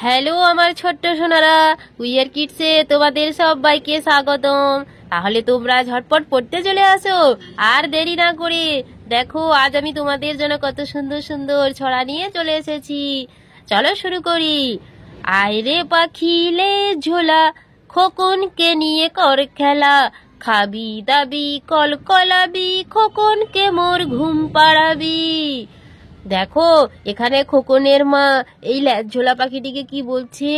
Hello আমার ছোট্ট Sonara, wear কিডসে তোমাদের সবাইকে স্বাগতম। তাহলে তোমরা ঝটপট পড়তে চলে আসো, আর দেরি না করে। দেখো আজ আমি তোমাদের জন্য কত সুন্দর সুন্দর ছড়া নিয়ে চলে এসেছি। চলো শুরু করি। আয়রে পাখিলে ঝোলা, খোকনকে নিয়ে কর খেলা, খাবি দাবি কলকলাবি, খোকনকে মোর ঘুম পাড়াবি। দেখো এখানে খোকনের মা এই ঝোলা পাখিটিকে কি বলছে,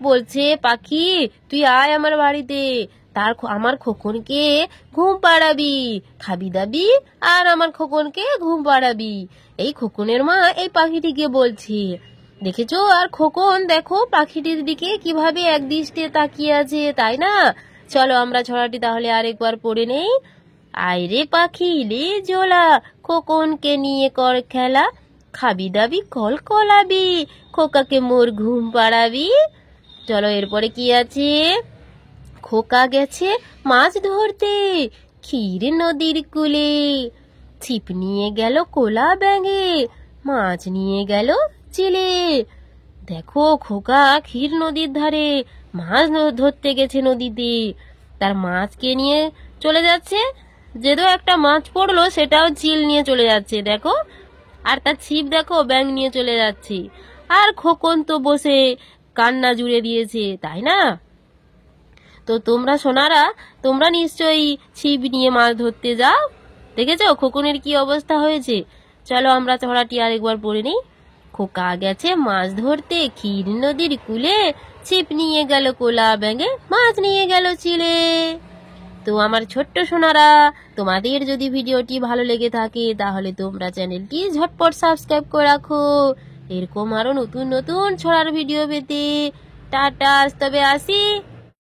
বলছে পাখি তুই আয় আমার বাড়িতে, আমার খোকনকে ঘুম পাড়াবি, খাবি দাবি আর আমার খোকনকে ঘুম পাড়াবি। এই খোকনের মা এই পাখিটিকে বলছে। দেখেছো? আর খোকন দেখো পাখিটির দিকে কিভাবে একদৃষ্টে তাকিয়ে আছে, তাই না? চলো আমরা ছড়াটি তাহলে আরেকবার পড়ে নেই। আয়রে পাখি লে ঝোলা, খোকনকে নিয়ে কর খেলা, খাবি দাবি কলকলাবি, খোকাকে মোর ঘুম পাড়াবি। চলো এরপরে কি আছে? খোকা গেছে মাছ ধরতে, ক্ষীর নদীর কূলে, ছিপ নিয়ে গেল কোলা ব্যাঙে, মাছ নিয়ে গেল চিলে। দেখো খোকা ক্ষীর নদীর ধারে মাছ ধরতে গেছে নদীতে, তার মাছকে নিয়ে চলে যাচ্ছে, যেহেতু একটা মাছ পড়লো সেটাও চিল নিয়ে চলে যাচ্ছে দেখো। আর তার ছিপ দেখো ব্যাঙ নিয়ে চলে যাচ্ছে। আর খোকন তো বসে কান্না জুড়ে দিয়েছে, তাই না? তো তোমরা সোনারা, তোমরা নিশ্চয়ই ছিপ নিয়ে মাছ ধরতে যাও। দেখেছো খোকনের কি অবস্থা হয়েছে? চলো আমরা ছড়াটি আরেকবার পড়ে নিই। খোকা গেছে মাছ ধরতে ক্ষীর নদীর কূলে, ছিপ নিয়ে গেল কোলা ব্যাঙে, মাছ নিয়ে গেল চিলে। তো আমার ছোট্ট সোনারা, তোমাদের যদি ভিডিওটি ভালো লেগে থাকে তাহলে তোমরা চ্যানেলটি ঝটপট সাবস্ক্রাইব করে রাখো, এরকম আরো নতুন নতুন ছড়ার ভিডিও পেতে। টাটা, তবে আসি।